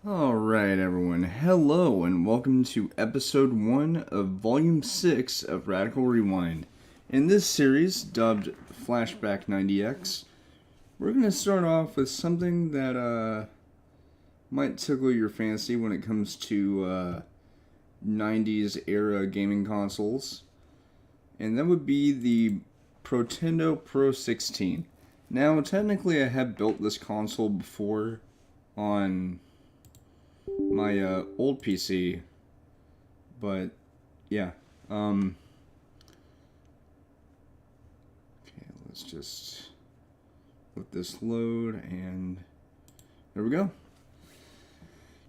Alright, everyone. Hello, and welcome to episode 1 of volume 6 of Radical Rewind. In this series, dubbed Flashback 90X, we're going to start off with something that might tickle your fancy when it comes to 90s era gaming consoles. And that would be the Protendo Pro-16. Now, technically, I have built this console before on my old PC, but yeah. Okay, let's just let this load, and there we go.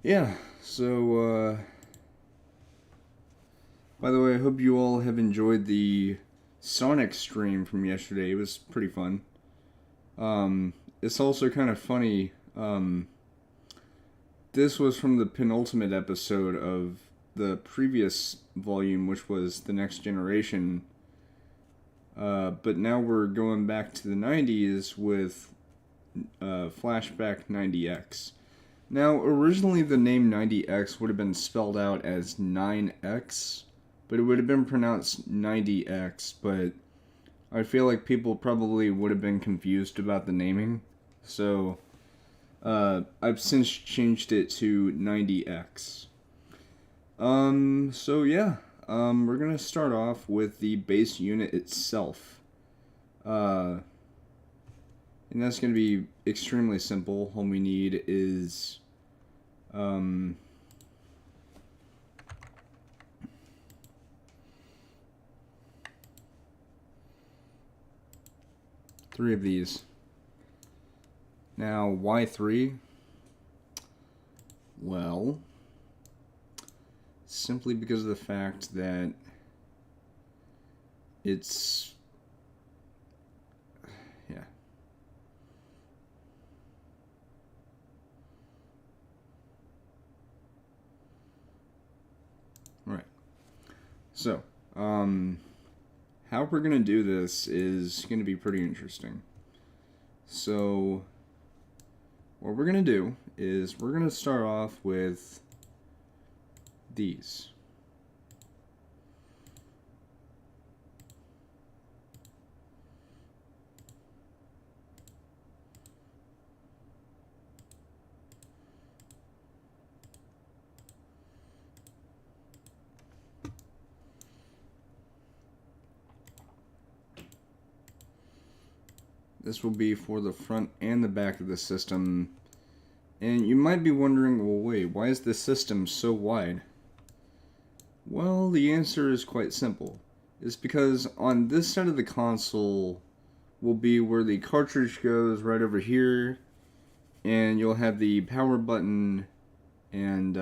Yeah, so by the way, I hope you all have enjoyed the Sonic stream from yesterday. It was pretty fun. It's also kind of funny. This was from the penultimate episode of the previous volume, which was The Next Generation. But now we're going back to the 90s with Flashback 90X. Now, originally the name 90X would have been spelled out as 9X, but it would have been pronounced 90X, but I feel like people probably would have been confused about the naming. So I've since changed it to 90X. So yeah, we're gonna start off with the base unit itself. And that's gonna be extremely simple. All we need is, 3 of these. Now, why 3? Well, simply because of the fact that it's, yeah. Right. So, how we're going to do this is going to be pretty interesting. So, what we're going to do is we're going to start off with these. This will be for the front and the back of the system. And you might be wondering, well, wait, why is the system so wide? Well, the answer is quite simple. It's because on this side of the console will be where the cartridge goes, right over here. And you'll have the power button and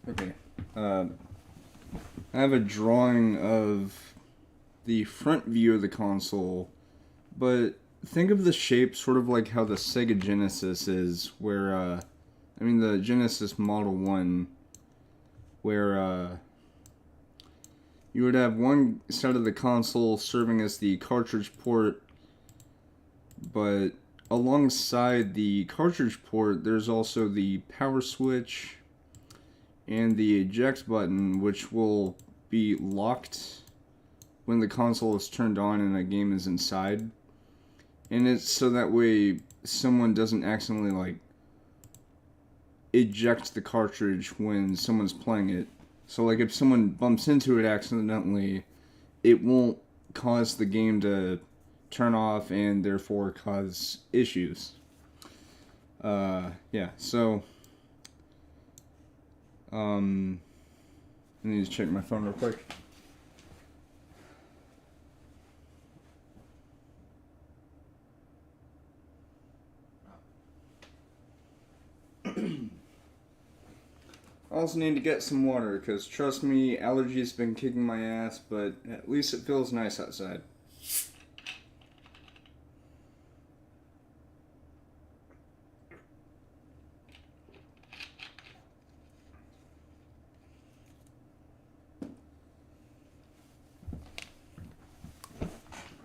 okay. I have a drawing of the front view of the console, but think of the shape sort of like how the Sega Genesis is, where, the Genesis Model 1, where, you would have one side of the console serving as the cartridge port, but alongside the cartridge port, there's also the power switch and the eject button, which will be locked when the console is turned on and a game is inside. And it's so that way someone doesn't accidentally, like, eject the cartridge when someone's playing it. So, like, if someone bumps into it accidentally, it won't cause the game to turn off and therefore cause issues. Yeah, so, I need to check my phone real quick. I also need to get some water, because trust me, allergies been kicking my ass, but at least it feels nice outside.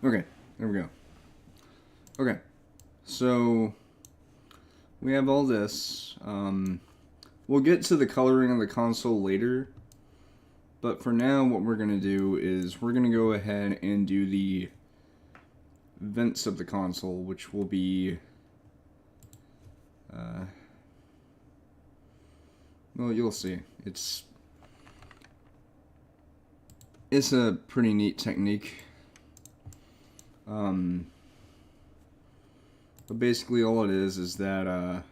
Okay, there we go. Okay, so we have all this. We'll get to the coloring of the console later, but for now what we're going to do is we're going to go ahead and do the vents of the console, which will be well, you'll see. It's a pretty neat technique. But basically all it is that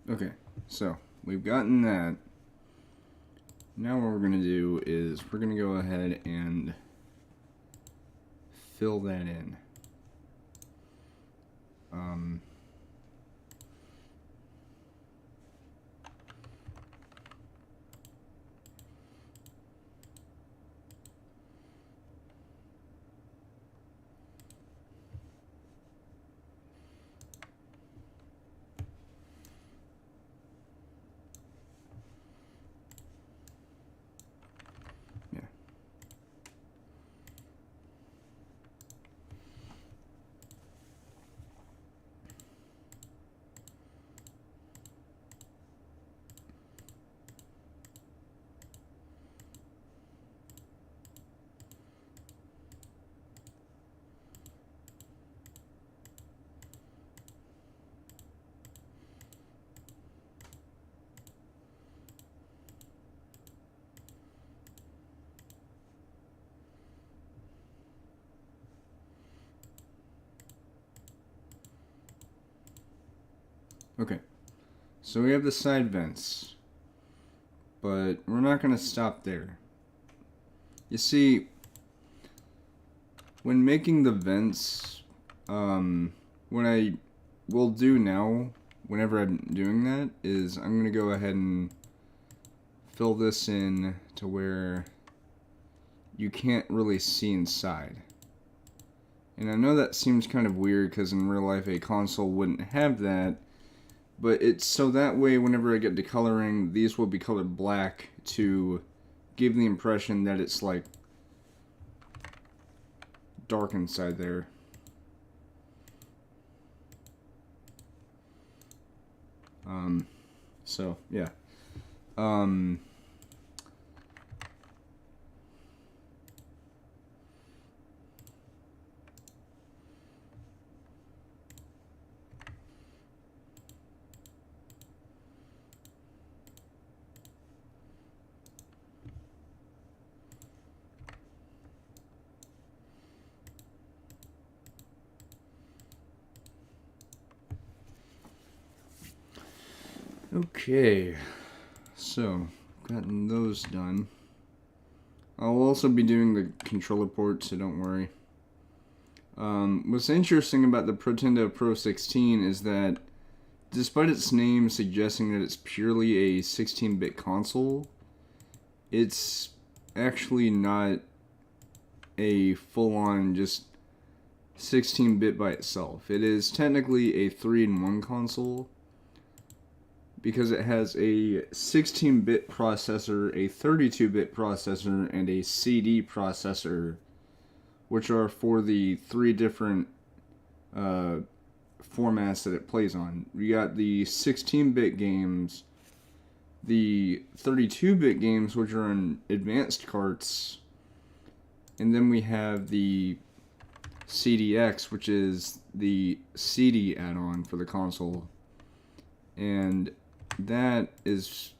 okay, so we've gotten that. Now what we're going to do is we're going to go ahead and fill that in. Yeah. Okay, so we have the side vents, but we're not going to stop there. You see, when making the vents, what I will do now, whenever I'm doing that, is I'm going to go ahead and fill this in to where you can't really see inside. And I know that seems kind of weird because in real life a console wouldn't have that, but it's so that way whenever I get to coloring, these will be colored black to give the impression that it's like dark inside there. So yeah. Okay, so gotten those done. I'll also be doing the controller port, so don't worry. What's interesting about the Protendo Pro-16 is that despite its name suggesting that it's purely a 16-bit console, it's actually not a full-on just 16-bit by itself. It is technically a 3-in-1 console because it has a 16-bit processor, a 32-bit processor, and a CD processor, which are for the 3 different formats that it plays on. We got the 16-bit games, the 32-bit games, which are in advanced carts, and then we have the CDX, which is the CD add-on for the console, and that is,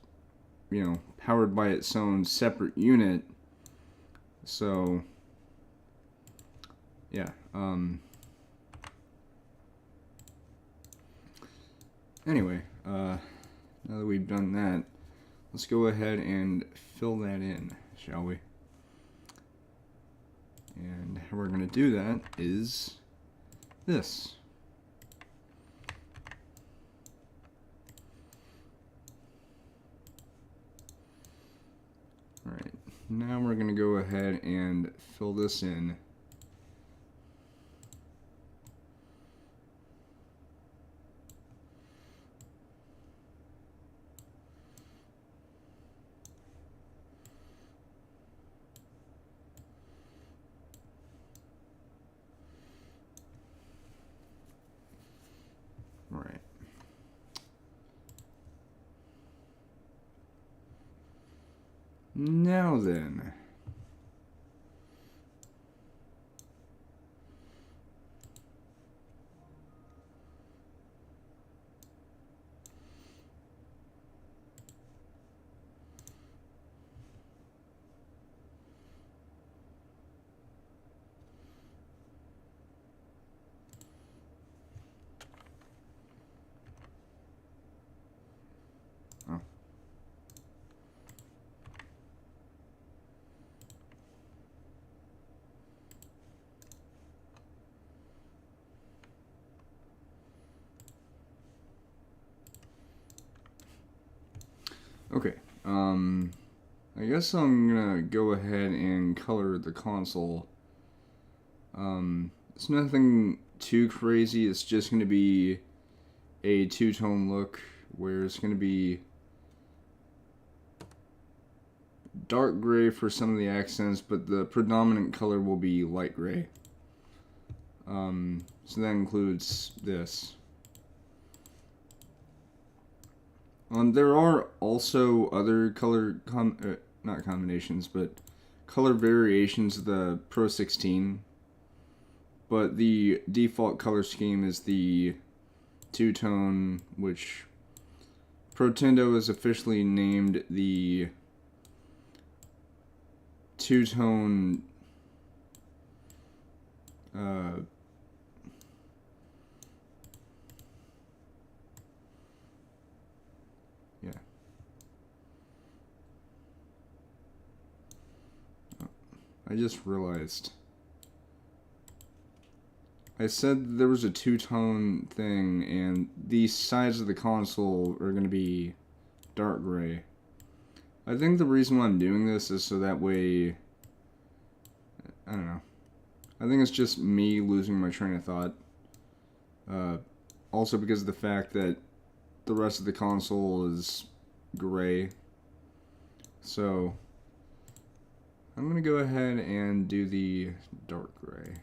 you know, powered by its own separate unit. So yeah, anyway, now that we've done that, let's go ahead and fill that in, shall we? And how we're going to do that is this. Alright, now we're going to go ahead and fill this in. Alright. Now then. Oh. Okay, I guess I'm gonna go ahead and color the console. It's nothing too crazy, it's just gonna be a two-tone look where it's gonna be dark gray for some of the accents, but the predominant color will be light gray. So that includes this. There are also other color not combinations, but color variations of the Pro 16. But the default color scheme is the two-tone, which Protendo has officially named the two-tone yeah. Oh, I just realized I said there was a two-tone thing, and the sides of the console are going to be dark gray. I think the reason why I'm doing this is so that way, I don't know. I think it's just me losing my train of thought. Also because of the fact that the rest of the console is gray. So, I'm going to go ahead and do the dark gray.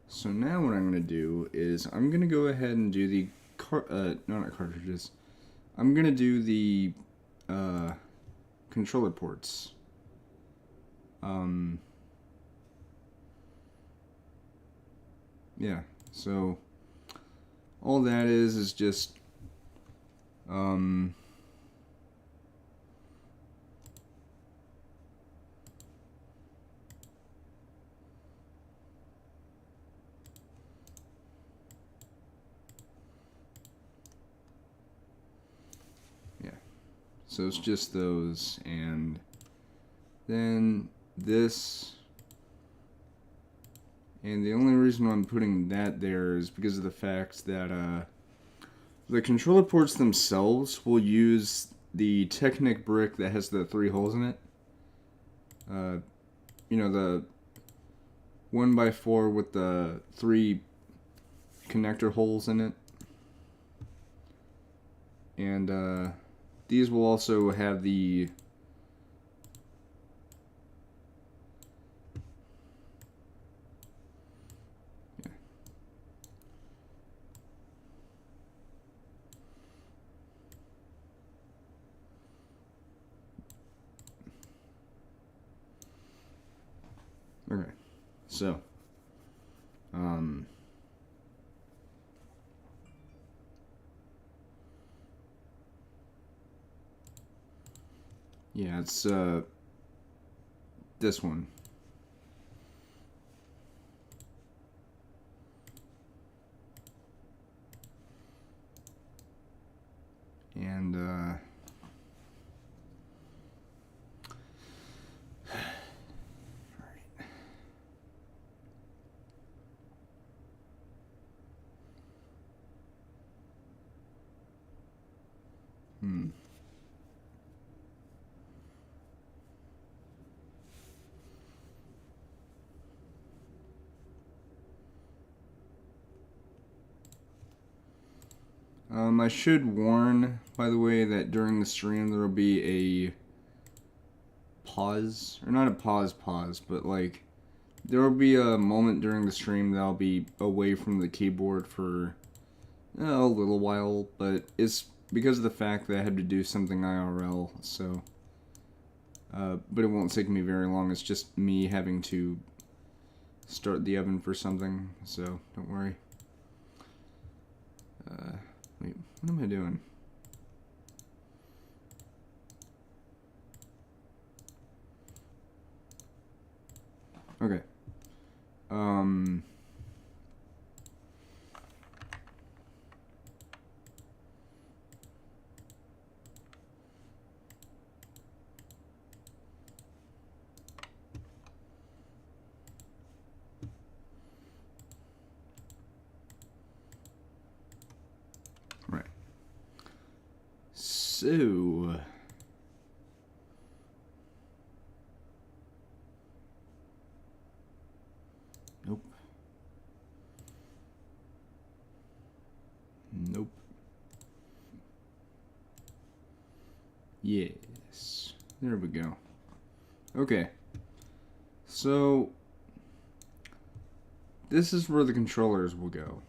So now what I'm going to do is I'm going to go ahead and do the not cartridges. I'm going to do the controller ports. Yeah, so all that is just yeah, so it's just those, and then this. And the only reason why I'm putting that there is because of the fact that the controller ports themselves will use the Technic brick that has the 3 holes in it. You know, the 1x4 with the 3 connector holes in it. And these will also have the okay, so yeah, it's this one. And I should warn, by the way, that during the stream there will be a pause, or not a pause, but like there will be a moment during the stream that I'll be away from the keyboard for a little while, but it's because of the fact that I had to do something IRL, so but it won't take me very long. It's just me having to start the oven for something, so don't worry. Wait, what am I doing? Okay. Right. So nope. Nope. Yes. There we go. Okay. So this is where the controllers will go.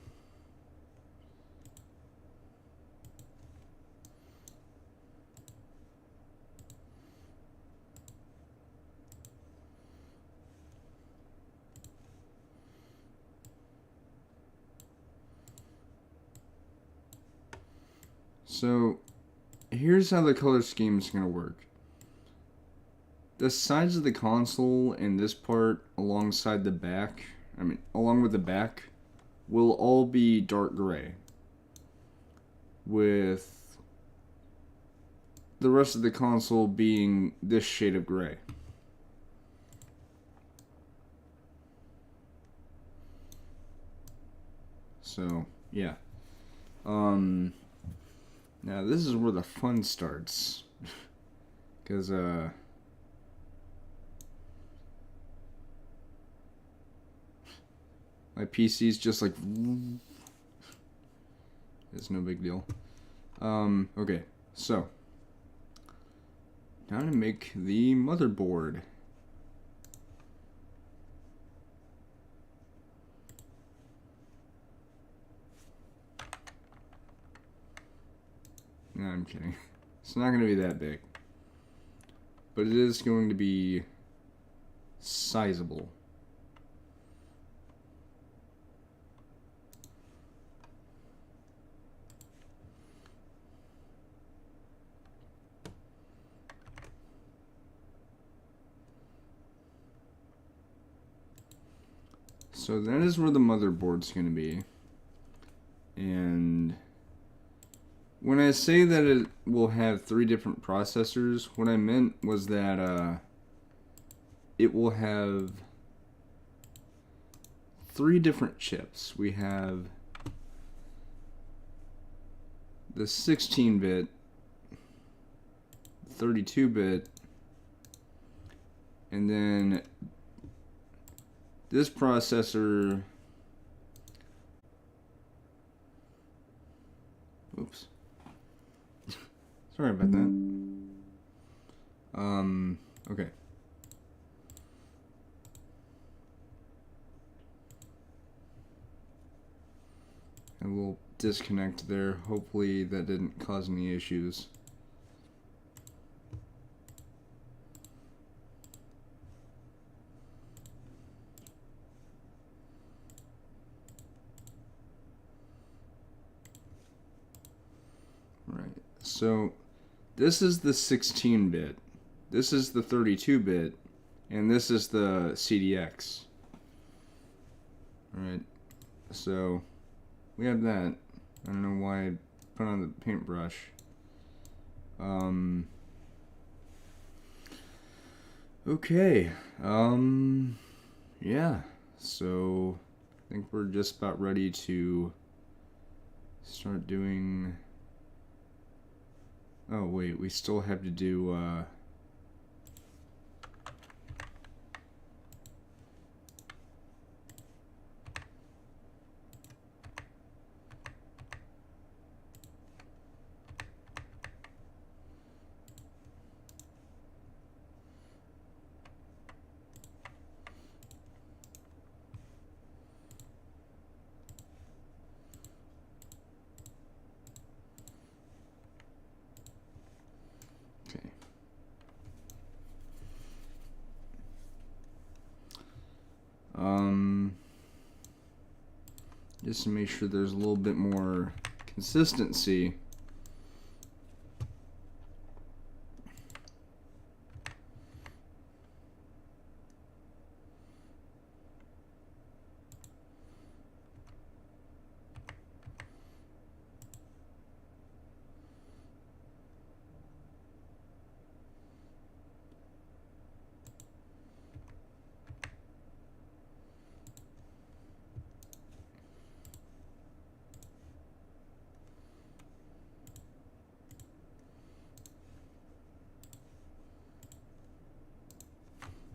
So here's how the color scheme is going to work. The sides of the console and this part alongside the back, along with the back, will all be dark gray, with the rest of the console being this shade of gray. So, yeah. Now this is where the fun starts. Because, my PC's just like... It's no big deal. Okay, so... Now to make the motherboard. No, I'm kidding. It's not going to be that big. But it is going to be sizable. So that is where the motherboard's going to be. And when I say that it will have 3 different processors, what I meant was that it will have 3 different chips. We have the 16-bit, 32-bit, and then this processor, oops, sorry about that. Okay. A little disconnect there. Hopefully that didn't cause any issues. Right. So this is the 16-bit. This is the 32-bit, and this is the CDX. Alright, so we have that. I don't know why I put on the paintbrush. Okay, yeah, so I think we're just about ready to start doing... Oh wait, we still have to do, okay. Just to make sure there's a little bit more consistency.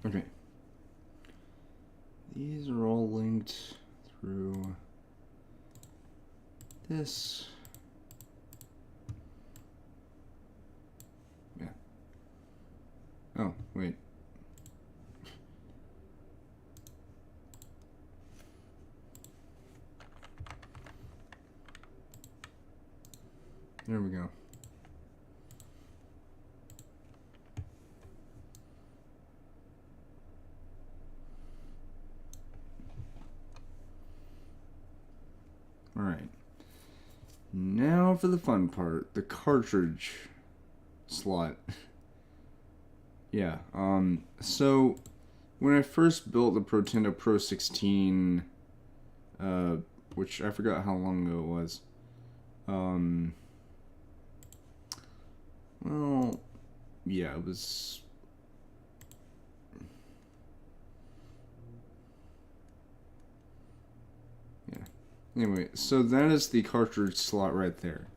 Okay. These are all linked through this. Yeah. Oh, wait. There we go. Alright. Now for the fun part, the cartridge slot. Yeah, so when I first built the Protendo Pro-16, which I forgot how long ago it was, well, yeah, it was... Yeah. Anyway, so that is the cartridge slot right there.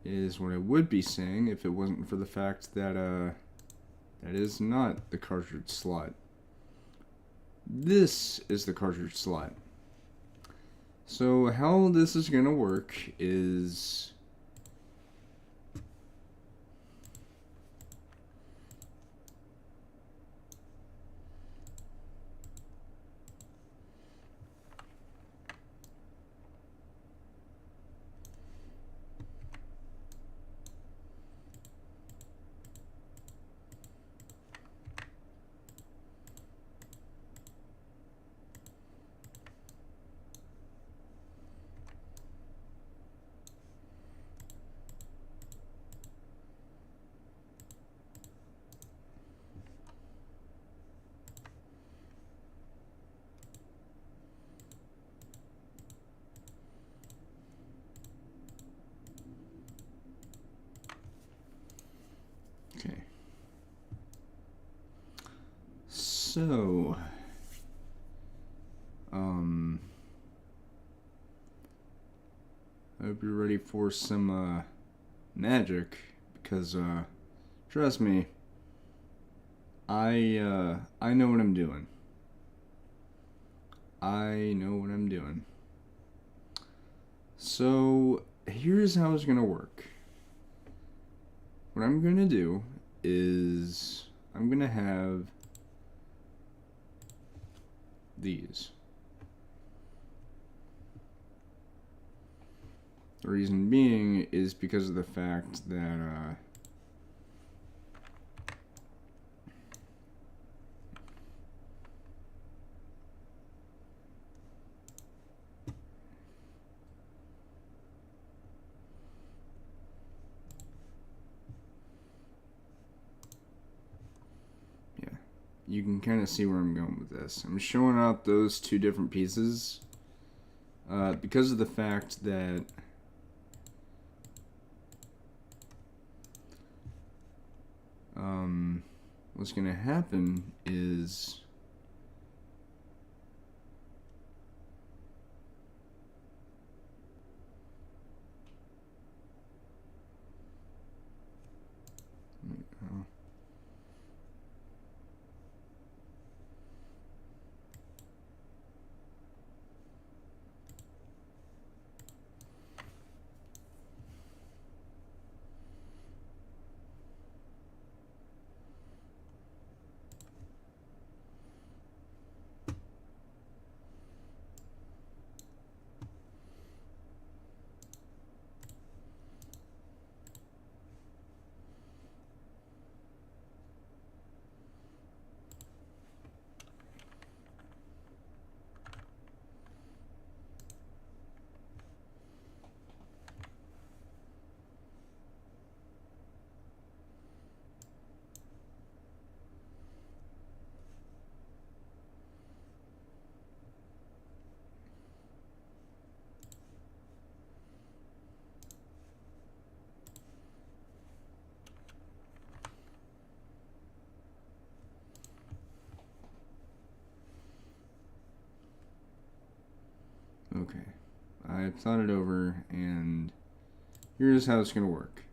Is what I would be saying if it wasn't for the fact that, that is not the cartridge slot. This is the cartridge slot. So how this is going to work is... So, I hope you're ready for some magic, because trust me, I know what I'm doing. I know what I'm doing. So here's how it's gonna work. What I'm gonna do is I'm gonna have these. The reason being is because of the fact that you can kind of see where I'm going with this. I'm showing out those two different pieces because of the fact that what's going to happen is okay. I thought it over, and here's how it's going to work.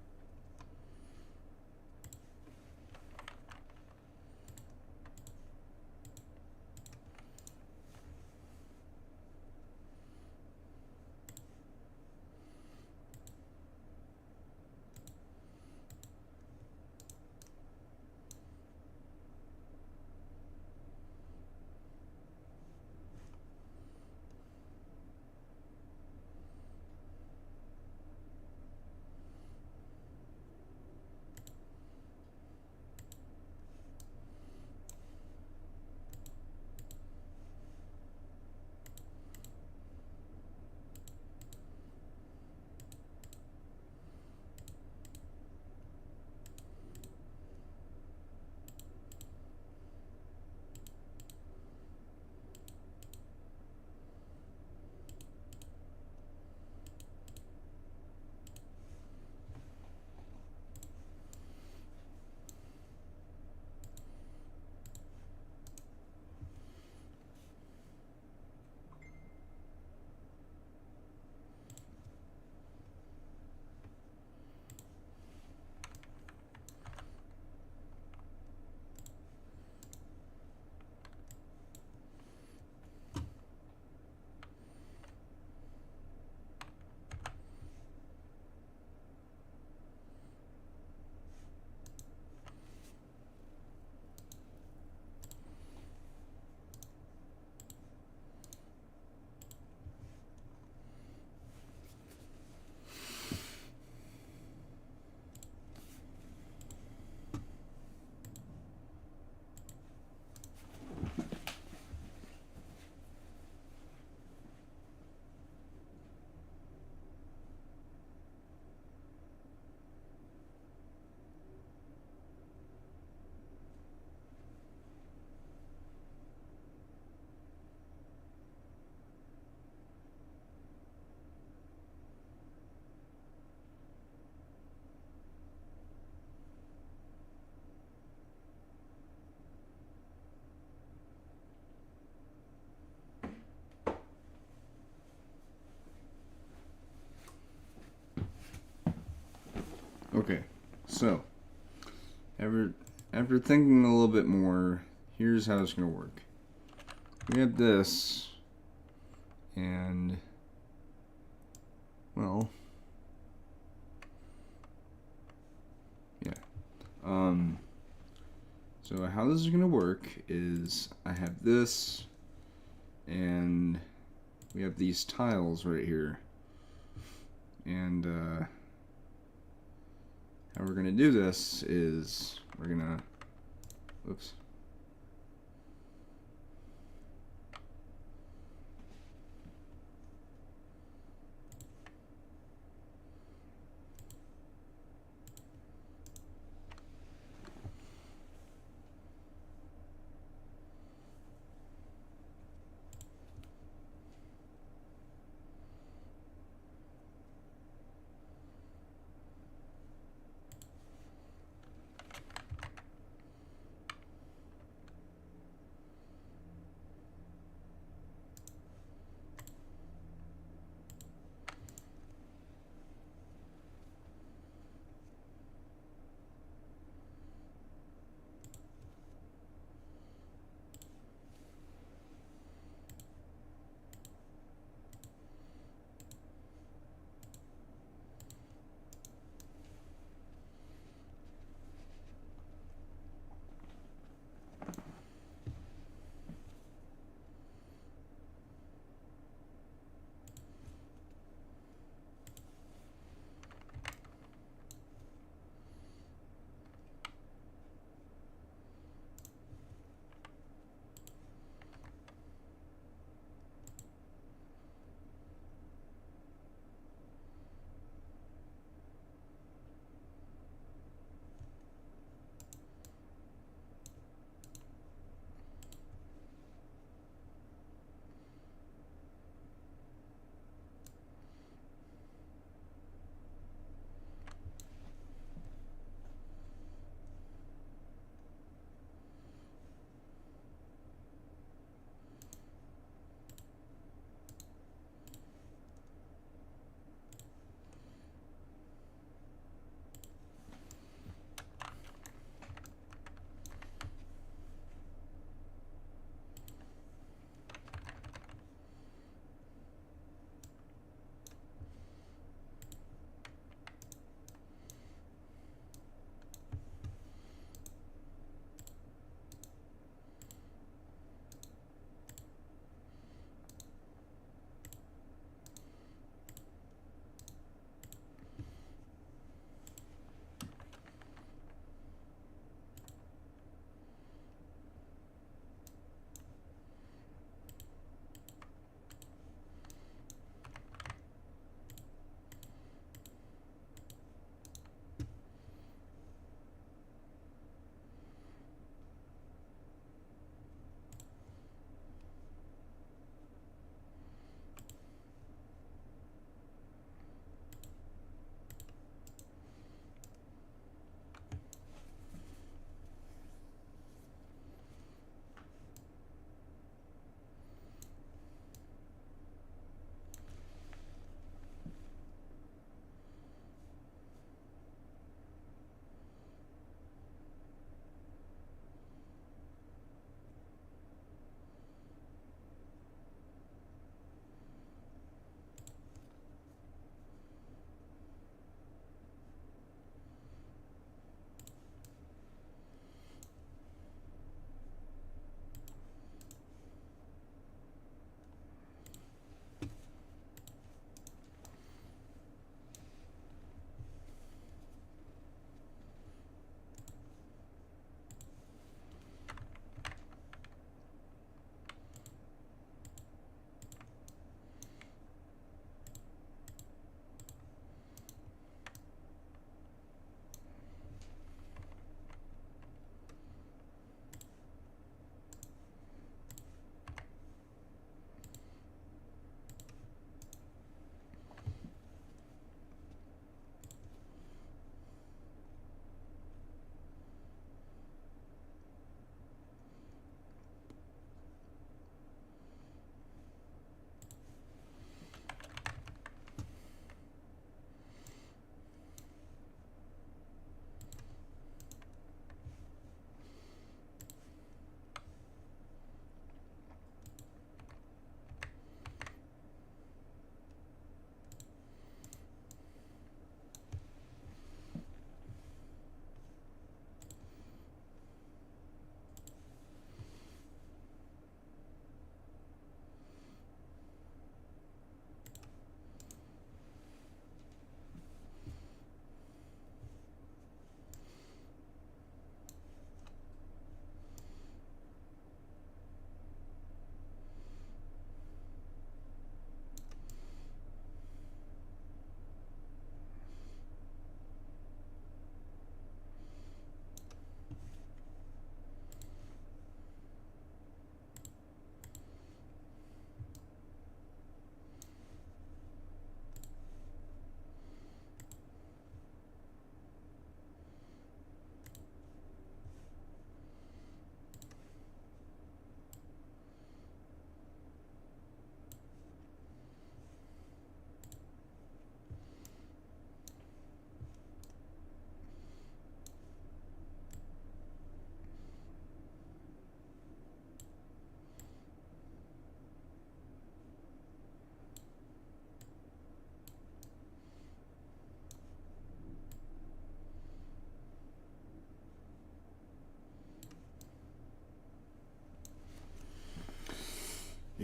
Okay, so after thinking a little bit more, here's how it's going to work. We have this, and, well, yeah. So how this is going to work is I have this, and we have these tiles right here. And how we're going to do this is we're going to, whoops.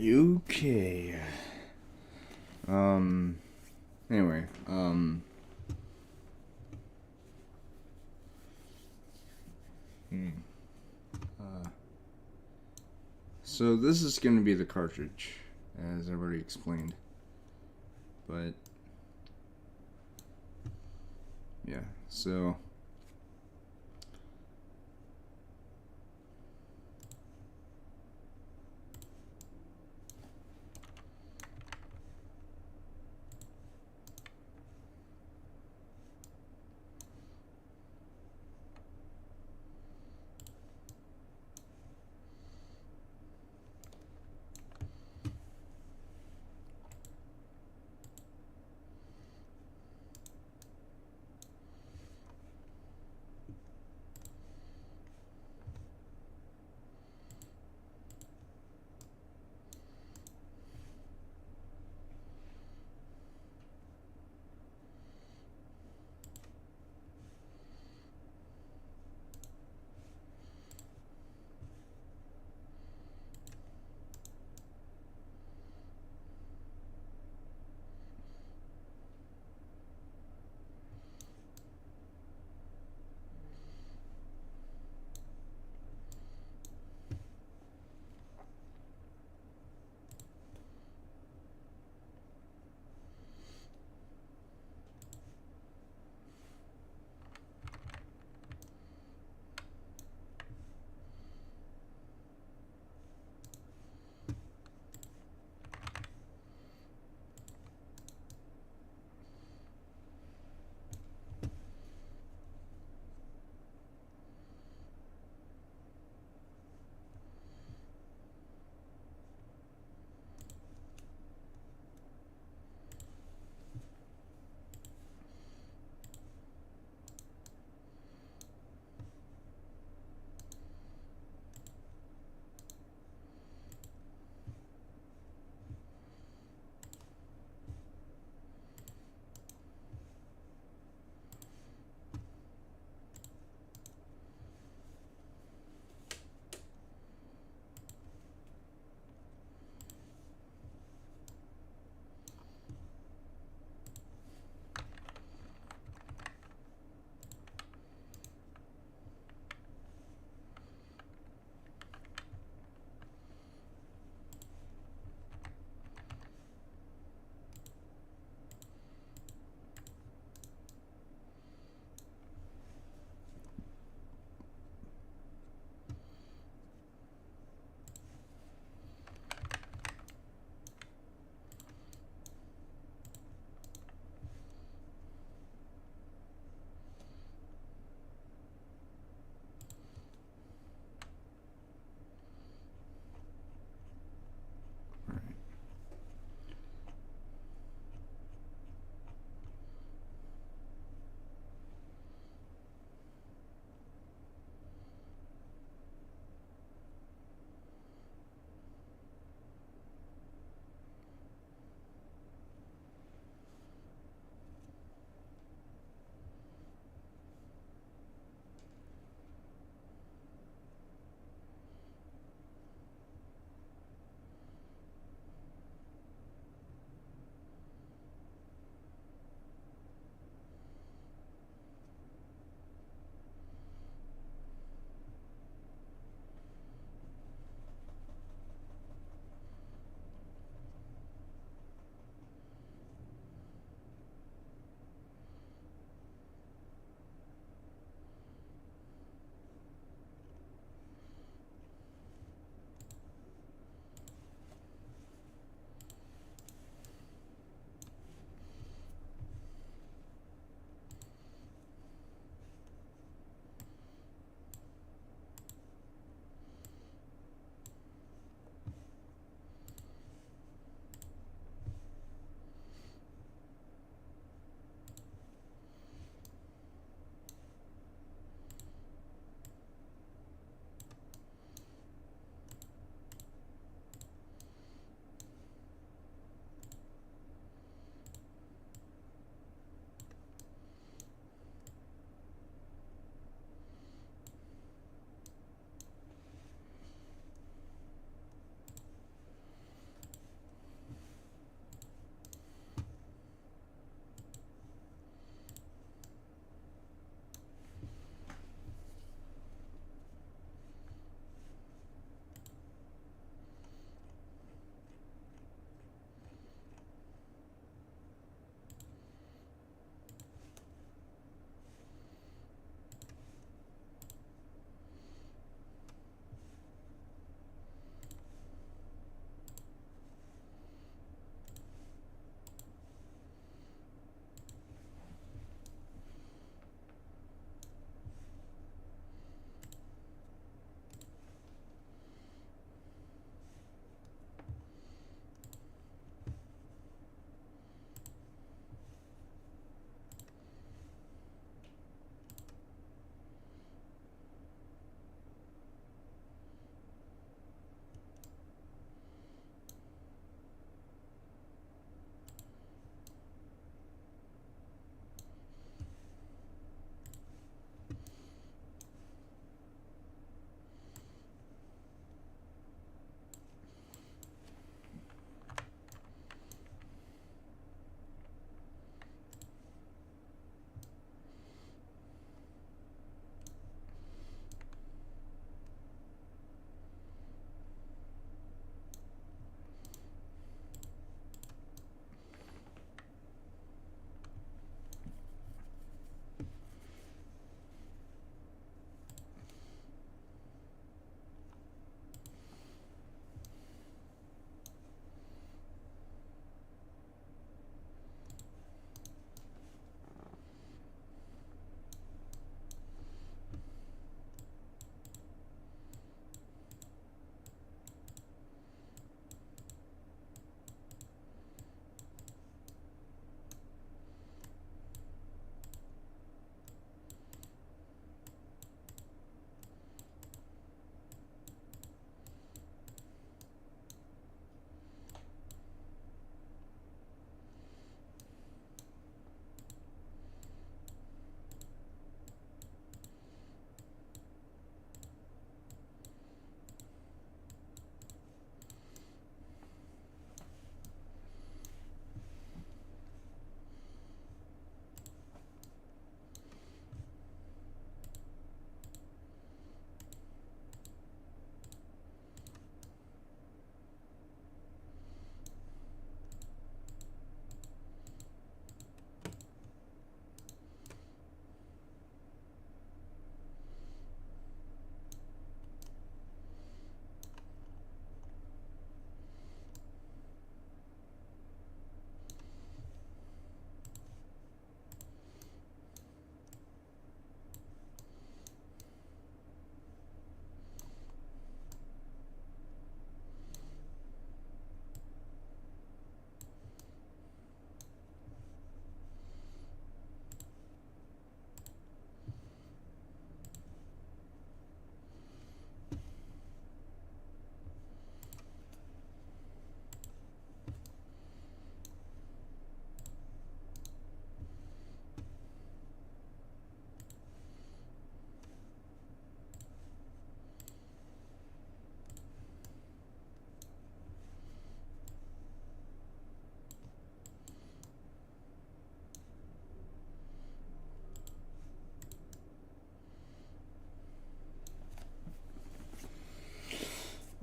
Okay. Anyway, so this is going to be the cartridge, as I've already explained. But, yeah, so...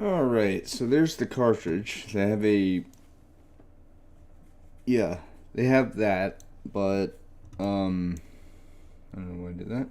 Alright, so there's the cartridge. They have a... Yeah, they have that, but, I don't know why I did that.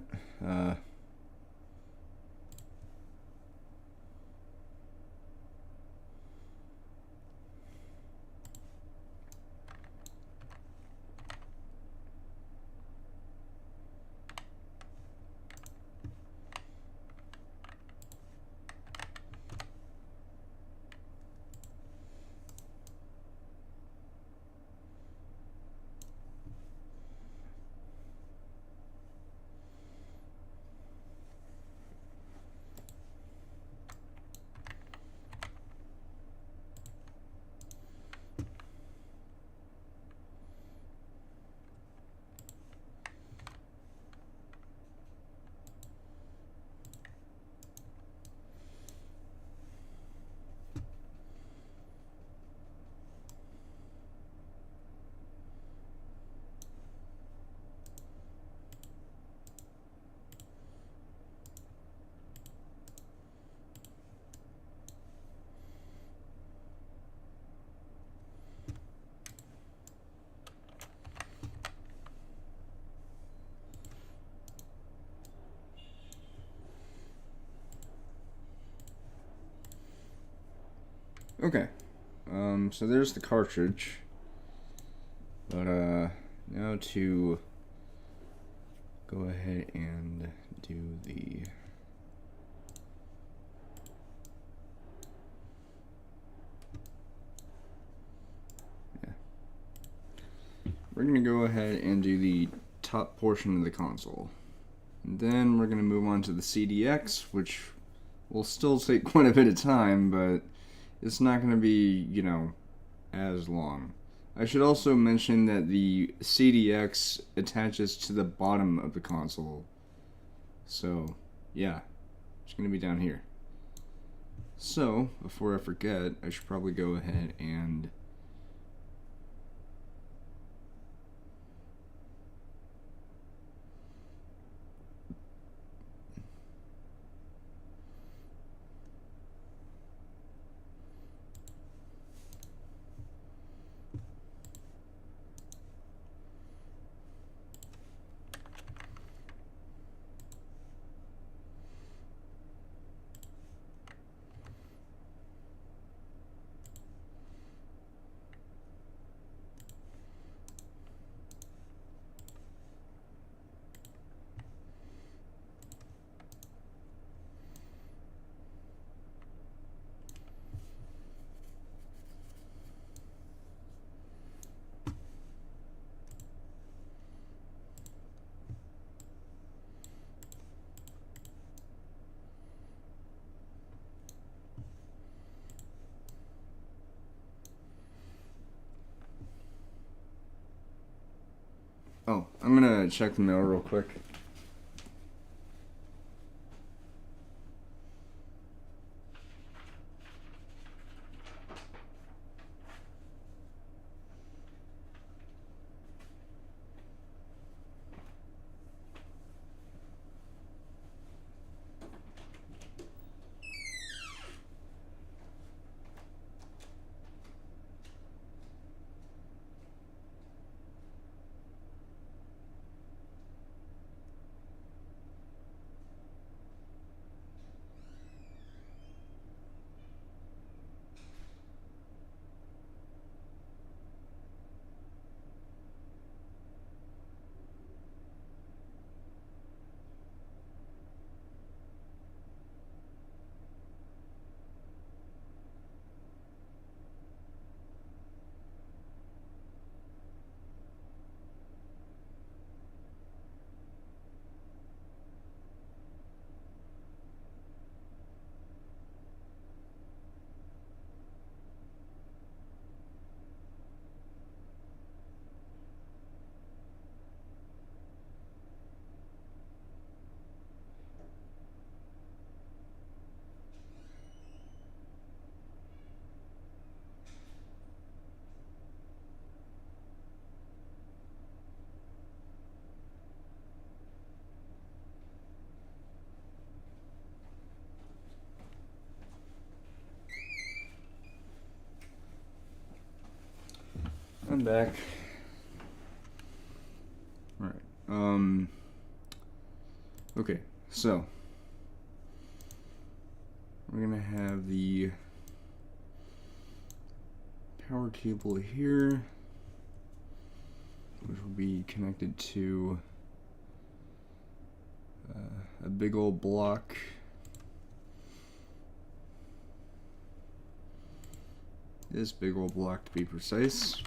Okay, so there's the cartridge, but, now to go ahead and do the... Yeah. We're going to go ahead and do the top portion of the console. And then we're going to move on to the CDX, which will still take quite a bit of time, but it's not going to be, you know, as long. I should also mention that the CDX attaches to the bottom of the console. So, yeah, it's going to be down here. So, before I forget, I should probably go ahead and... Oh, I'm gonna check the mail real quick. I'm back. Alright, okay, so we're gonna have the power cable here, which will be connected to a big old block. This big old block, to be precise.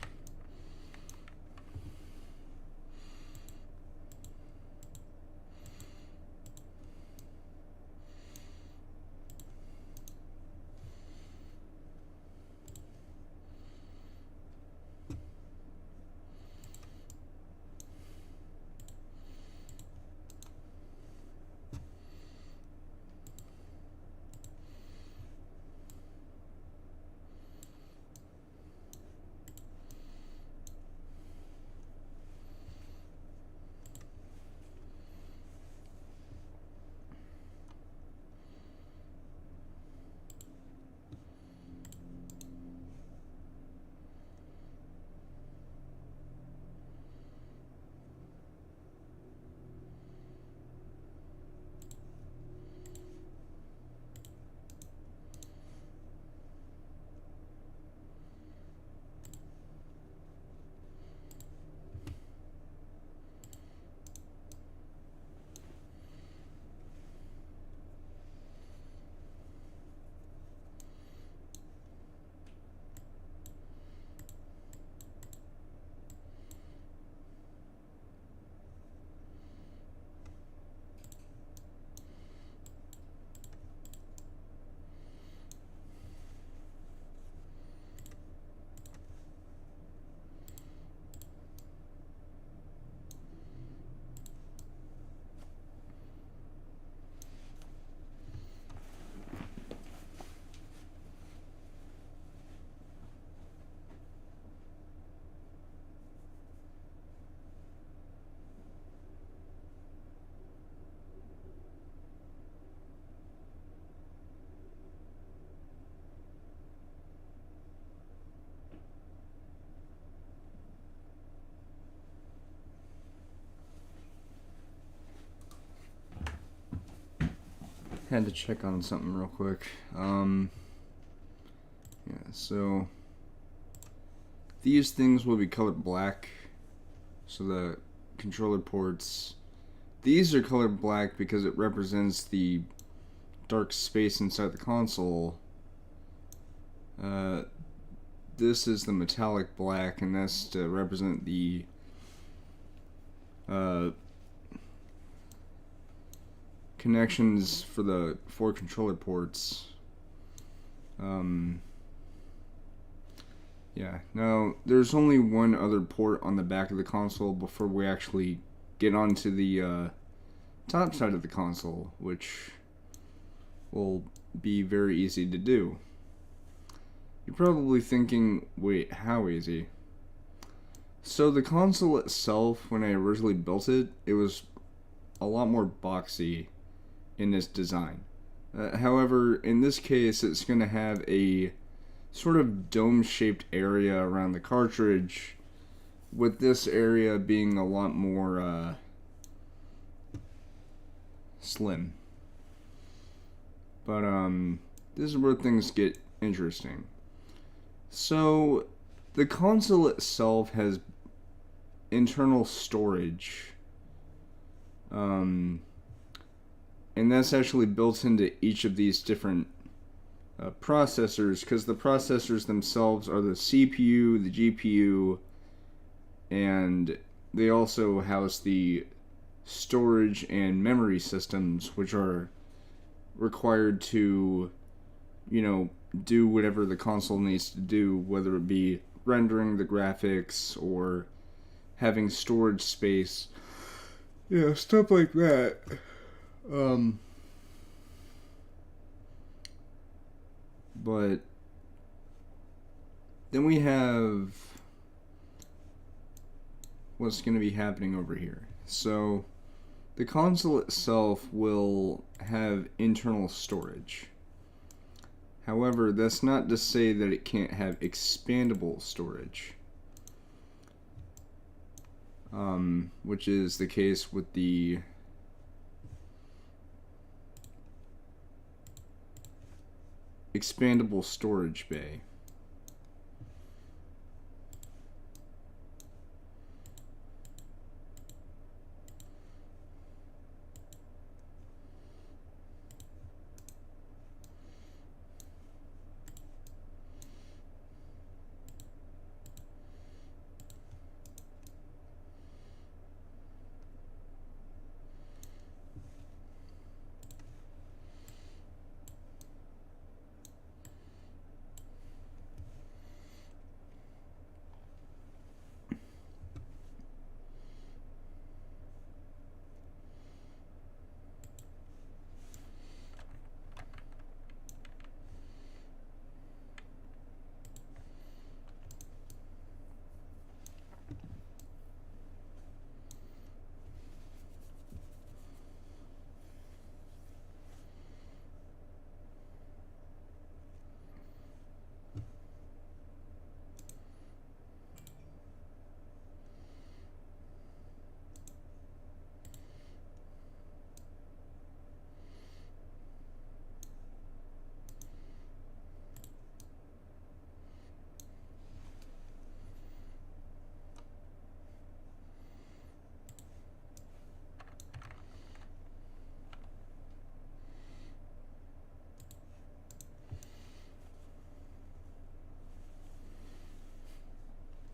Had to check on something real quick. Yeah, so these things will be colored black. So the controller ports, these are colored black because it represents the dark space inside the console. This is the metallic black, and that's to represent the connections for the 4 controller ports. Yeah, now there's only one other port on the back of the console before we actually get onto the top side of the console, which will be very easy to do. You're probably thinking, wait, how easy? So the console itself, when I originally built it, it was a lot more boxy in this design. However, in this case, it's going to have a sort of dome-shaped area around the cartridge, with this area being a lot more slim. But this is where things get interesting. So the console itself has internal storage, and that's actually built into each of these different processors, because the processors themselves are the CPU, the GPU, and they also house the storage and memory systems, which are required to, you know, do whatever the console needs to do, whether it be rendering the graphics or having storage space. Yeah, stuff like that. But then we have what's going to be happening over here. So the console itself will have internal storage. However, that's not to say that it can't have expandable storage. which is the case with the expandable storage bay.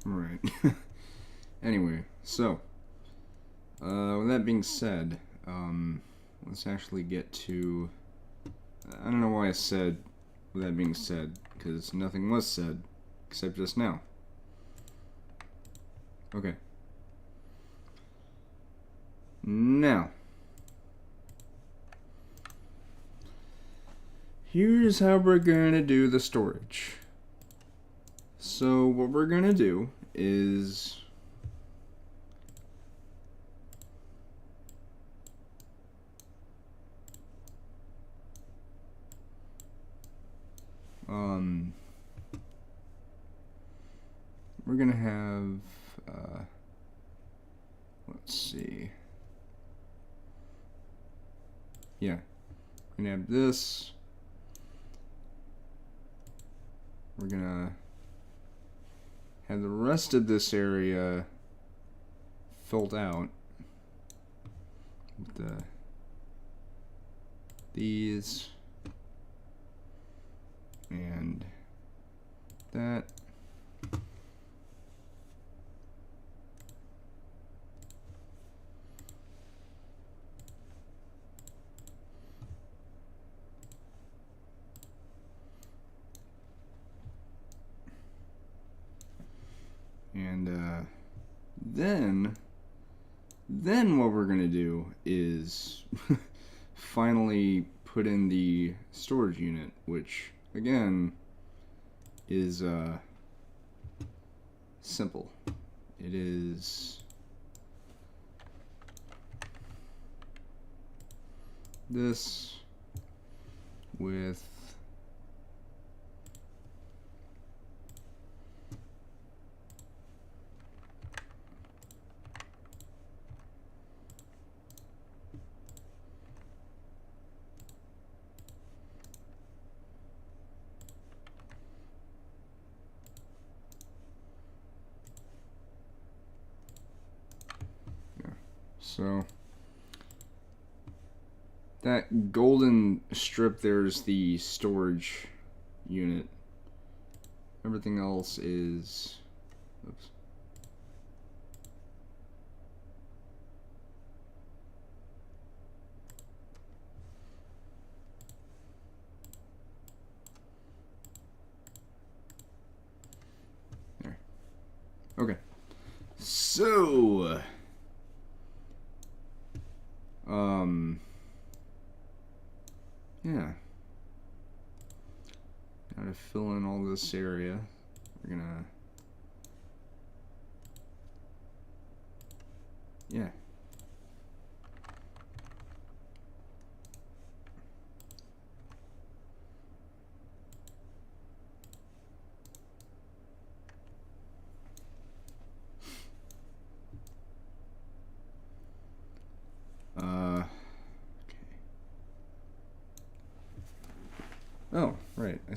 Right. Anyway, so with that being said, let's actually get to. I don't know why I said with that being said, because nothing was said except just now. Okay. Now, here's how we're gonna do the storage. So what we're gonna do is we're gonna have let's see, yeah, we're gonna have this, we're gonna have the rest of this area filled out with these and that. And then what we're gonna do is finally put in the storage unit, which again is simple. It is this with so that golden strip there is the storage unit. Everything else is, oops. There. Okay. So yeah. Now to fill in all this area, we're gonna, yeah.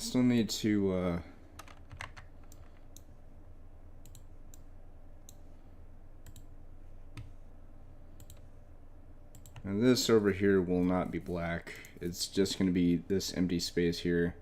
still need to and this over here will not be black. It's just going to be this empty space here.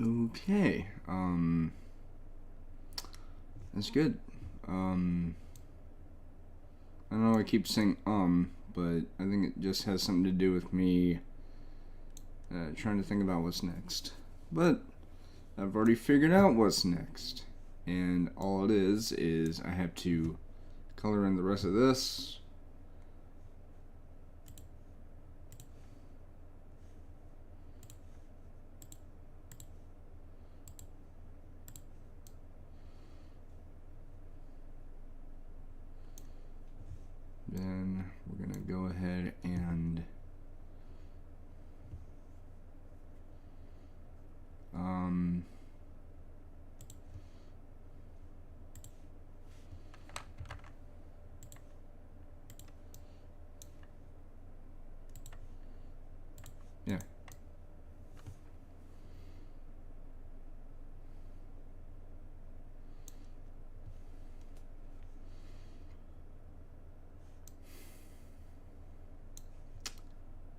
Okay, that's good. I know I keep saying but I think it just has something to do with me trying to think about what's next. But I've already figured out what's next, and all it is I have to color in the rest of this. Then we're going to go ahead and yeah.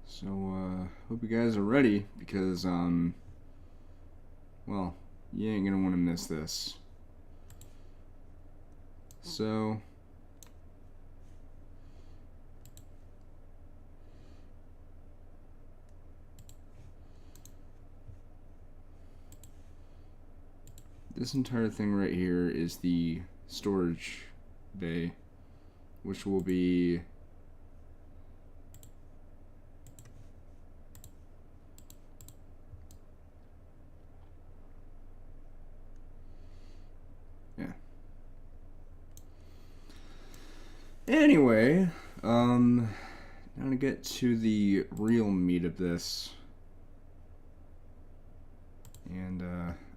So, hope you guys are ready, because, well, you ain't gonna want to miss this. So, this entire thing right here is the storage bay, which will be anyway, now to get to the real meat of this. And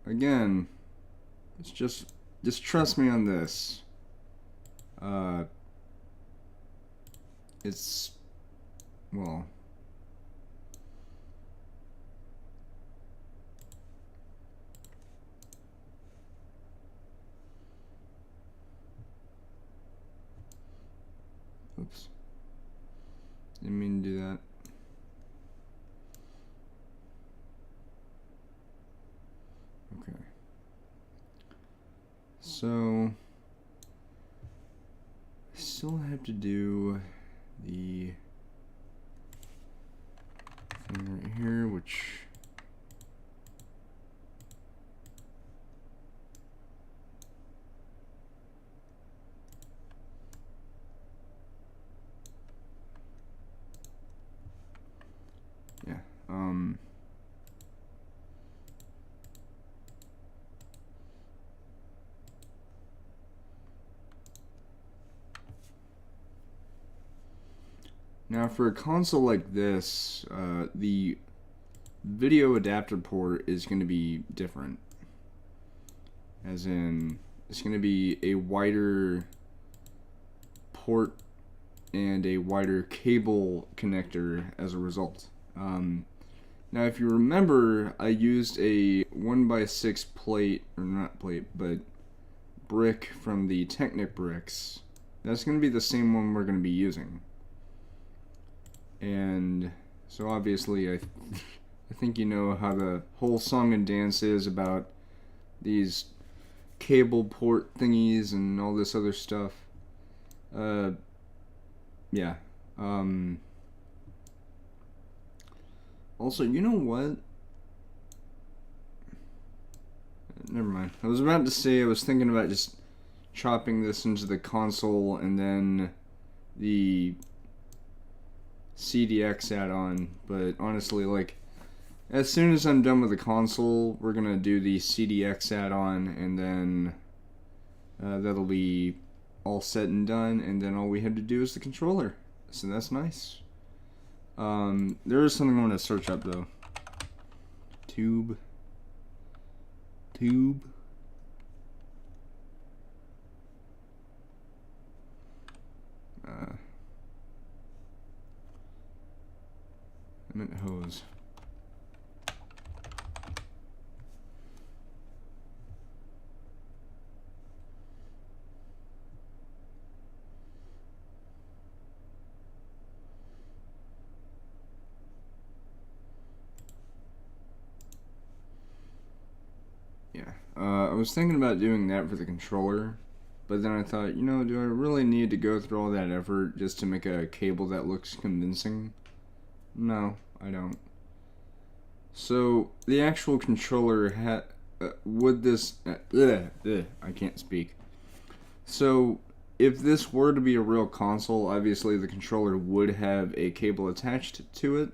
again, it's just trust me on this. It's, well, oops, didn't mean to do that. Okay, so I still have to do the thing right here, which yeah, Now for a console like this, the video adapter port is going to be different. As in, it's going to be a wider port and a wider cable connector as a result. Now if you remember, I used a 1x6 plate, or not plate, but brick from the Technic bricks. That's going to be the same one we're going to be using. And so obviously I think you know how the whole song and dance is about these cable port thingies and all this other stuff. Yeah. Also, you know what? Never mind. I was about to say I was thinking about just chopping this into the console and then the CDX add-on, but honestly, like, as soon as I'm done with the console, we're gonna do the CDX add-on, and then that'll be all said and done, and then all we have to do is the controller. So that's nice. There is something I want to search up though. Tube. I meant hose. Yeah, I was thinking about doing that for the controller, but then I thought, you know, do I really need to go through all that effort just to make a cable that looks convincing? No, I don't. So, the actual controller would this... I can't speak. So, if this were to be a real console, obviously the controller would have a cable attached to it.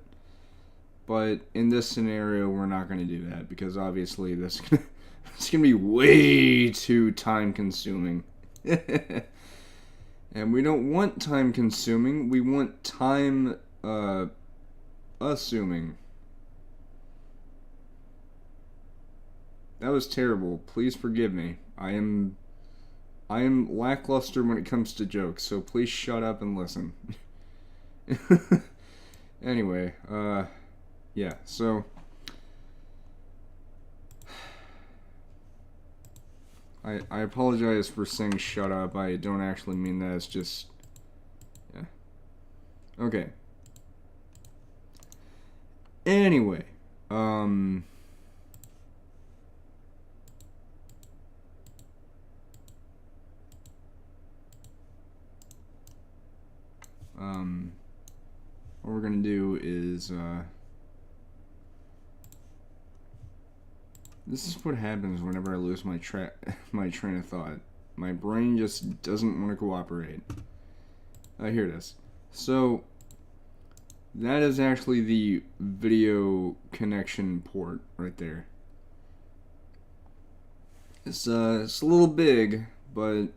But in this scenario, we're not going to do that, because obviously this it's going to be way too time-consuming. And we don't want time-consuming, we want time... assuming. That was terrible. Please forgive me. I am lackluster when it comes to jokes, so please shut up and listen. Anyway, yeah, so I apologize for saying shut up. I don't actually mean that. It's just, yeah. Okay. Anyway, what we're gonna do is, this is what happens whenever I lose my train of thought. My brain just doesn't want to cooperate. Here it is. So, that is actually the video connection port right there. It's a little big, but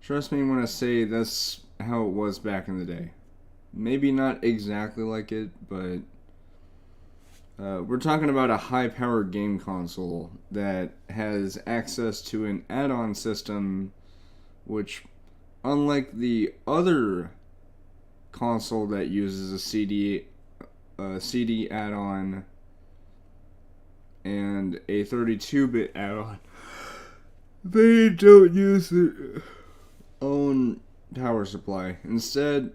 trust me when I say that's how it was back in the day. Maybe not exactly like it, but we're talking about a high-powered game console that has access to an add-on system, which, unlike the other console that uses a CD add-on and a 32-bit add-on, they don't use their own power supply. Instead,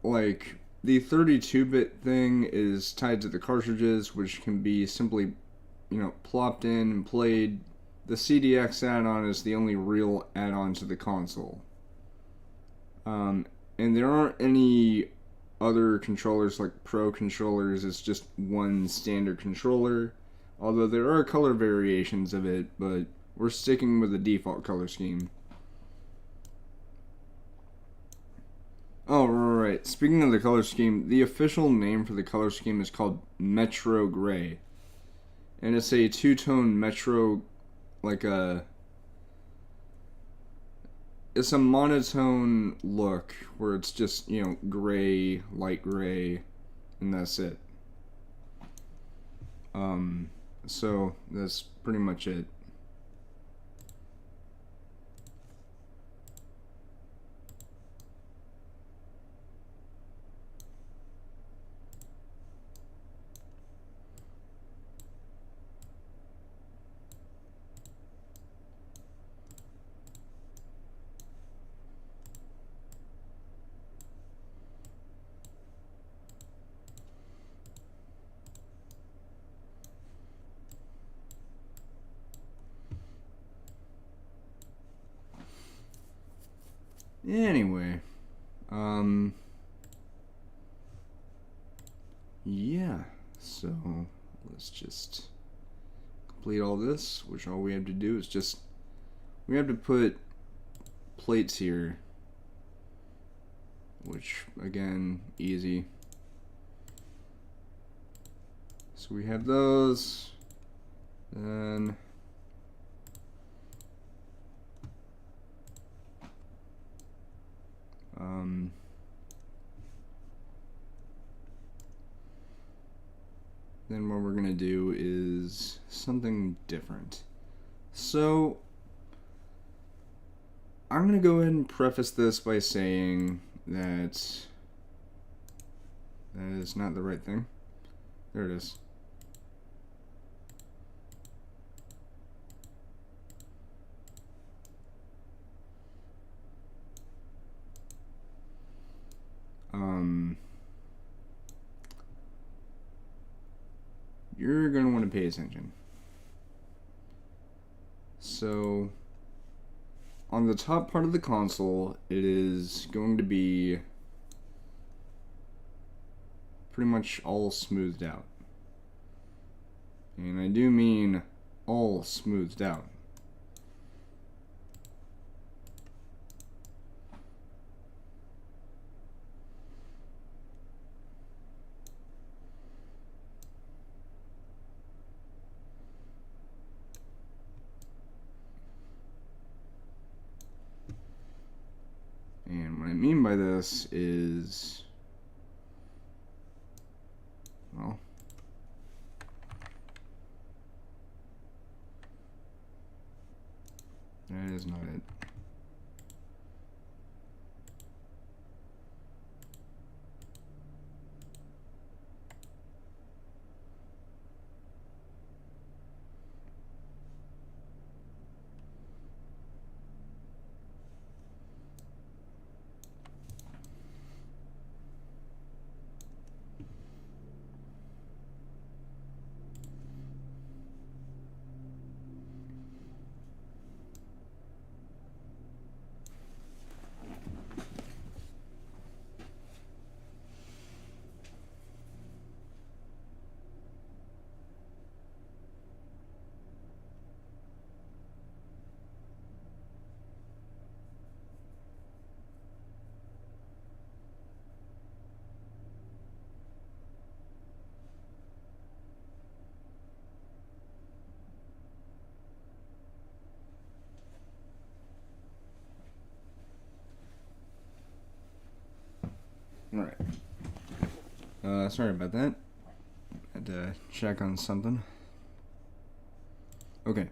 like, the 32-bit thing is tied to the cartridges, which can be simply, you know, plopped in and played. The CDX add-on is the only real add-on to the console. And there aren't any other controllers like Pro controllers. It's just one standard controller. Although there are color variations of it, but we're sticking with the default color scheme. Oh, right. Speaking of the color scheme, the official name for the color scheme is called Metro Gray. And it's a two-tone Metro, like a... it's a monotone look where it's just, you know, gray, light gray, and that's it. So that's pretty much it. Anyway, yeah, so let's just complete all this, which all we have to do is just, we have to put plates here, which, again, easy. So we have those, then then what we're gonna do is something different. So I'm gonna go ahead and preface this by saying that that is not the right thing. There it is. You're going to want to pay attention. So, on the top part of the console, it is going to be pretty much all smoothed out. And I do mean all smoothed out. And what I mean by this is, well, that is not it. Alright. Sorry about that. Had to check on something. Okay.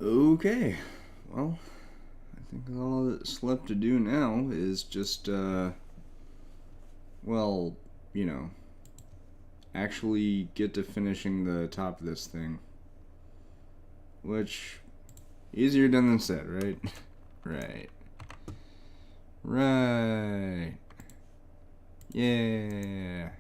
Okay, well, I think all that's left to do now is just, well, you know, actually get to finishing the top of this thing. Which, easier done than said, right? Right. Right. Yeah.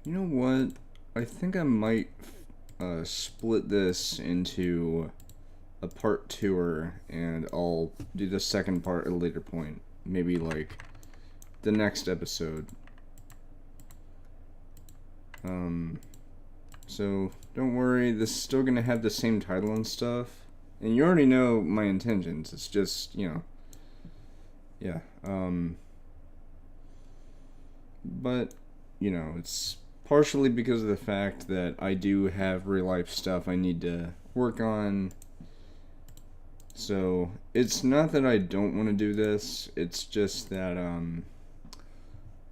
You know what? I think I might split this into a part tour, and I'll do the second part at a later point. Maybe like the next episode. So don't worry, this is still gonna have the same title and stuff. And you already know my intentions. It's just, you know, yeah. But, you know, it's partially because of the fact that I do have real life stuff I need to work on. So it's not that I don't want to do this. It's just that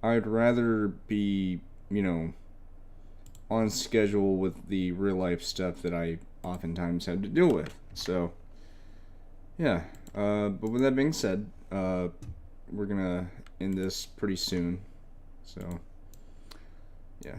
I'd rather be, you know, on schedule with the real life stuff that I oftentimes have to deal with. So yeah. But with that being said, we're gonna end this pretty soon. So yeah.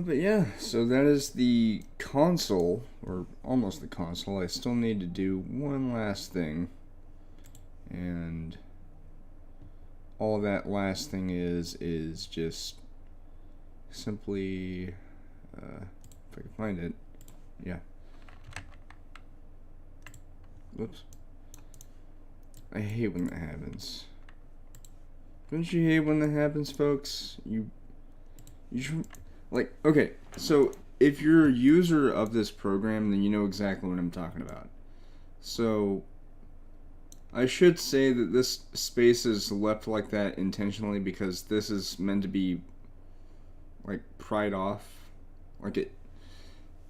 But yeah, so that is the console, or almost the console. I still need to do one last thing, and all that last thing is just simply, if I can find it, yeah. Whoops. I hate when that happens. Don't you hate when that happens, folks? You should, like, okay, so if you're a user of this program, then you know exactly what I'm talking about. So I should say that this space is left like that intentionally because this is meant to be like pried off. Like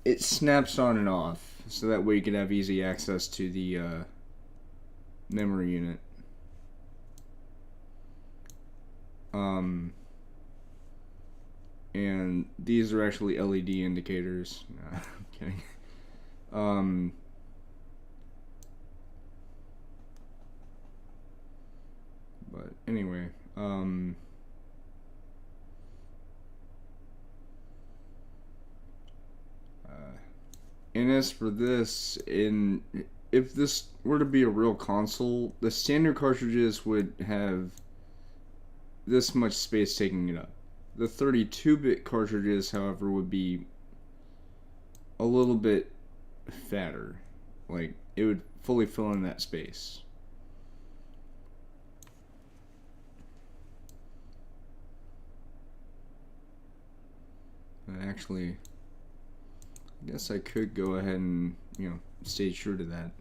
it snaps on and off, so that way you can have easy access to the memory unit. And these are actually LED indicators. No, I'm kidding. But anyway, and as for this, if this were to be a real console, the standard cartridges would have this much space taking it up. The 32-bit cartridges, however, would be a little bit fatter. Like, it would fully fill in that space. Actually, I guess I could go ahead and, you know, stay true to that.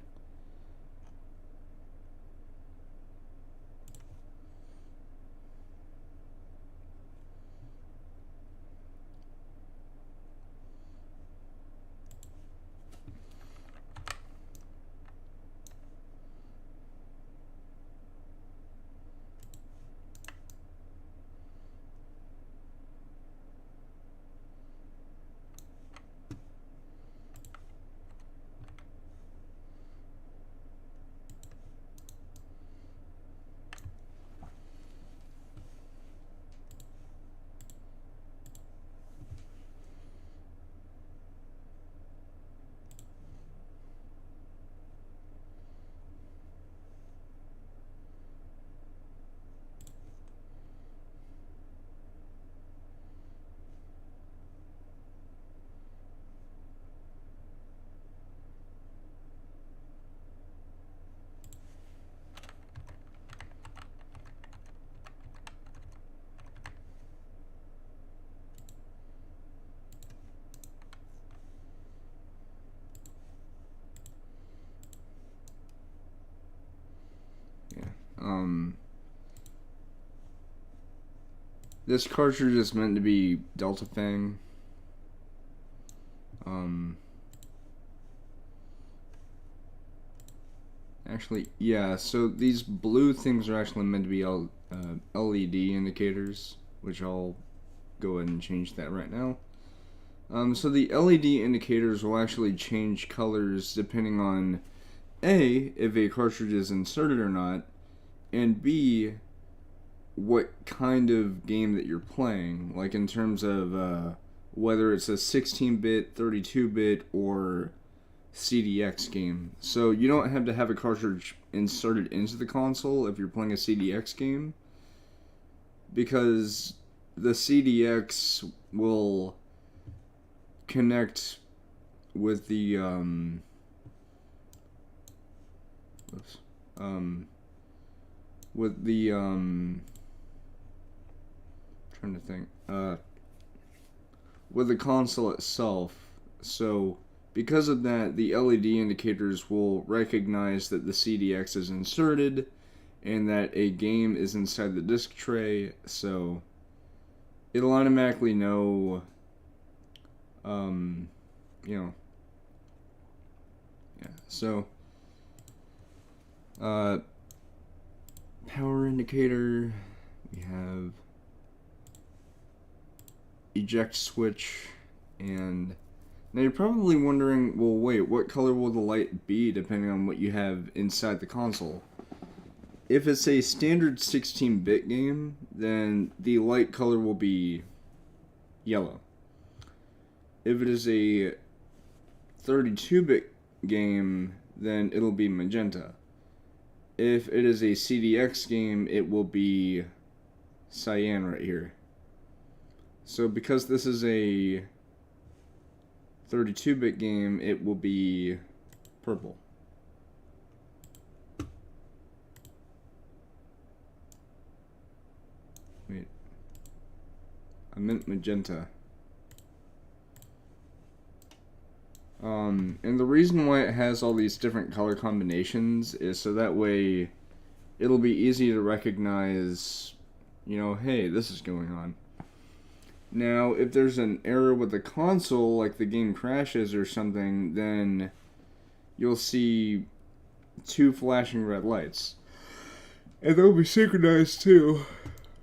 This cartridge is meant to be Delta Fang. Actually, yeah, so these blue things are actually meant to be LED indicators, which I'll go ahead and change that right now. So the LED indicators will actually change colors depending on A, if a cartridge is inserted or not, and B, what kind of game that you're playing, like in terms of whether it's a 16-bit, 32-bit, or CDX game. So you don't have to have a cartridge inserted into the console if you're playing a CDX game, because the CDX will connect with the trying to think with the console itself. So because of that, the LED indicators will recognize that the CDX is inserted and that a game is inside the disc tray, so it'll automatically know, yeah, so, power indicator, we have eject switch, and now you're probably wondering, well, wait, what color will the light be depending on what you have inside the console? If it's a standard 16-bit game, then the light color will be yellow. If it is a 32-bit game, then it'll be magenta. If it is a CDX game, it will be cyan right here. So because this is a 32-bit game, it will be purple. Wait, I meant magenta. And the reason why it has all these different color combinations is so that way it'll be easy to recognize, you know, hey, this is going on. Now, if there's an error with the console, like the game crashes or something, then you'll see two flashing red lights. And they'll be synchronized too.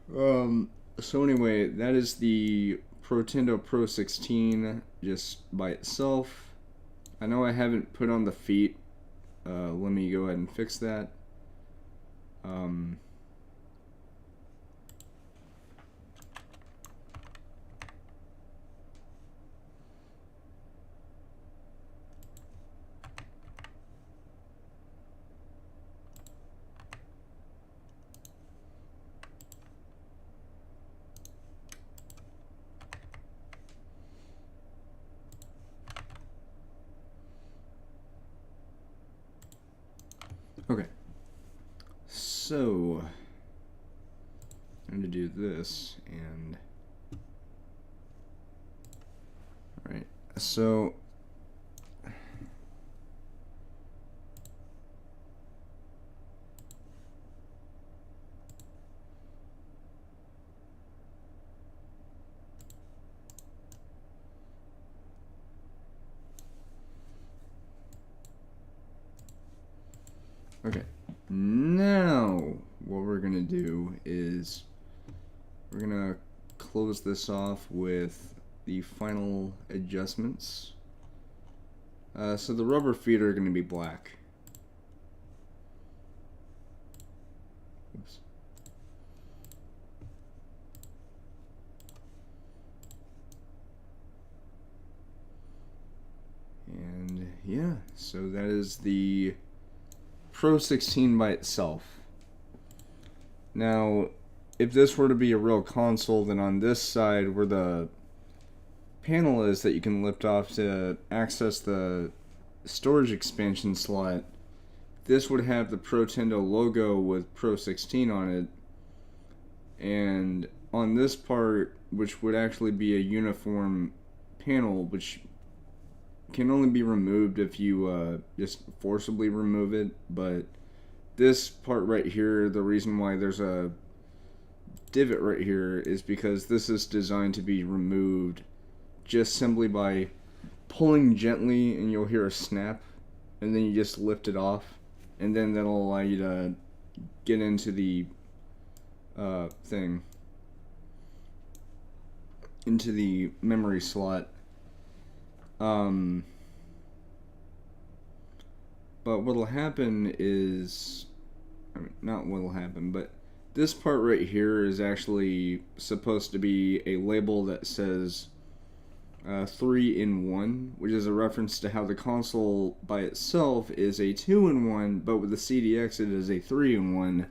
So anyway, that is the Protendo Pro-16 just by itself. I know I haven't put on the feet. Let me go ahead and fix that. Okay, so I'm going to do this, and alright, so okay, now what we're going to do is we're going to close this off with the final adjustments. So the rubber feet are going to be black. Oops. And yeah, so that is the Pro-16 by itself. Now, if this were to be a real console, then on this side where the panel is that you can lift off to access the storage expansion slot, this would have the Protendo logo with Pro-16 on it, and on this part, which would actually be a uniform panel, which can only be removed if you just forcibly remove it, but this part right here, the reason why there's a divot right here is because this is designed to be removed just simply by pulling gently, and you'll hear a snap, and then you just lift it off, and then that'll allow you to get into the into the memory slot. But what'll happen is, I mean, not what'll happen, but this part right here is actually supposed to be a label that says 3-in-1, which is a reference to how the console by itself is a 2-in-1, but with the CDX it is a 3-in-1.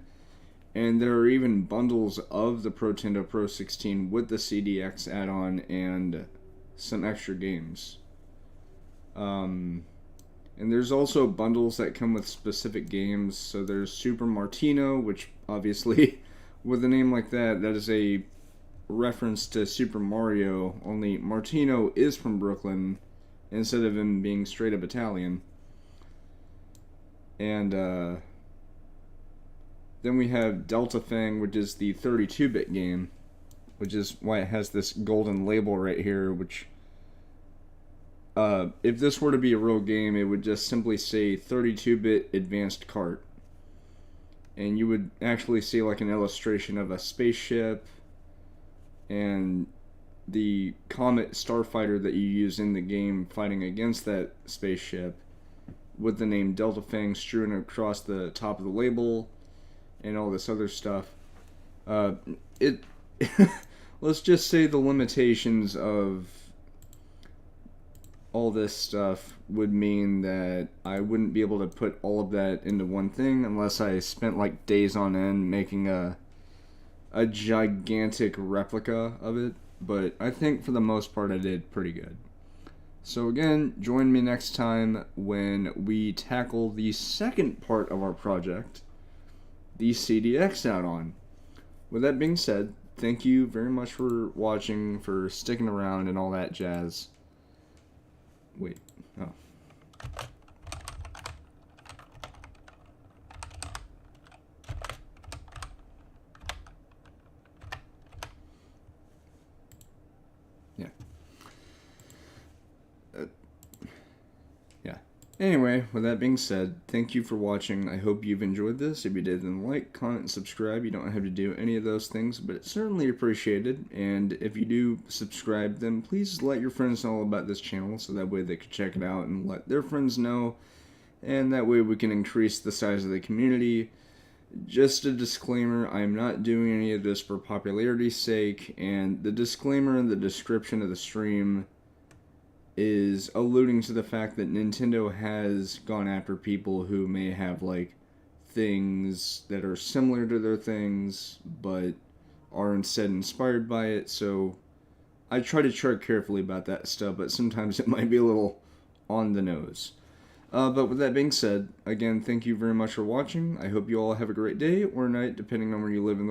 And there are even bundles of the Protendo Pro-16 with the CDX add-on and some extra games. And there's also bundles that come with specific games. So there's Super Martino, which obviously, with a name like that, that is a reference to Super Mario, only Martino is from Brooklyn instead of him being straight up Italian. And then we have Delta Fang, which is the 32-bit game, which is why it has this golden label right here, which if this were to be a real game, it would just simply say 32-bit advanced cart. And you would actually see like an illustration of a spaceship and the Comet starfighter that you use in the game fighting against that spaceship with the name Delta Fang strewn across the top of the label and all this other stuff. Let's just say the limitations of all this stuff would mean that I wouldn't be able to put all of that into one thing unless I spent like days on end making a gigantic replica of it. But I think for the most part I did pretty good. So again, join me next time when we tackle the second part of our project, the CDX add-on. With that being said, thank you very much for watching, for sticking around and all that jazz. Wait, oh. Yeah. Yeah. Anyway, with that being said, thank you for watching. I hope you've enjoyed this. If you did, then like, comment, and subscribe. You don't have to do any of those things, but it's certainly appreciated. And if you do subscribe, then please let your friends know about this channel so that way they can check it out and let their friends know. And that way we can increase the size of the community. Just a disclaimer, I'm not doing any of this for popularity's sake, and the disclaimer in the description of the stream is alluding to the fact that Nintendo has gone after people who may have like things that are similar to their things but are instead inspired by it. So I try to tread carefully about that stuff, but sometimes it might be a little on the nose. But with that being said, again, thank you very much for watching. I hope you all have a great day or night depending on where you live in the world.